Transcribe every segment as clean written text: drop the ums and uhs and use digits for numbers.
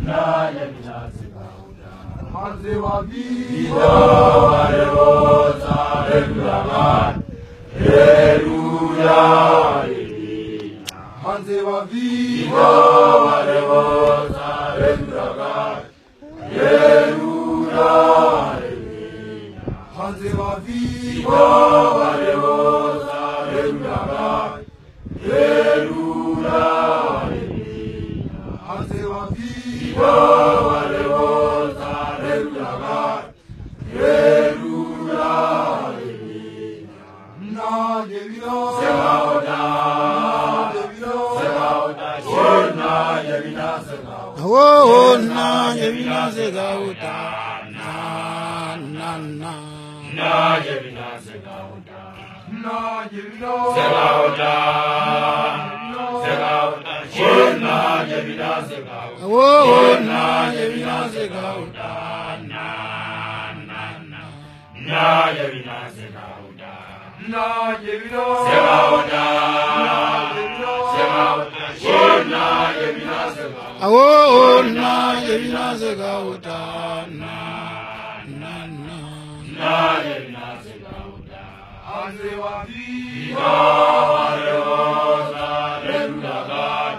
Na yebina segauda. Hansewa vida warevosa regulaman. Hallelujah. Hansewa vida warevosa regulaman. Hallelujah. Hansewa vida warevosa regulaman. Hallelujah. Hansewa vida warevosa regulaman. Hallelujah. Na yebina segauda. Segauda. Na yebina segauda. Oh, na yebina segauda. Na yebina segauda. Na yebina segauda. Segauda. Na yebina segauda. Oh, na yebina segauda. Na yebina segauda. Na yebina segauda. Segauda. Na yebina segauda. Oh, na yebina segauda. Na yebina segauda. Hansewa vida warevosa regulaman.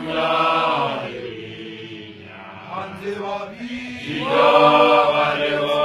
Hallelujah. Hansewa vida warevosa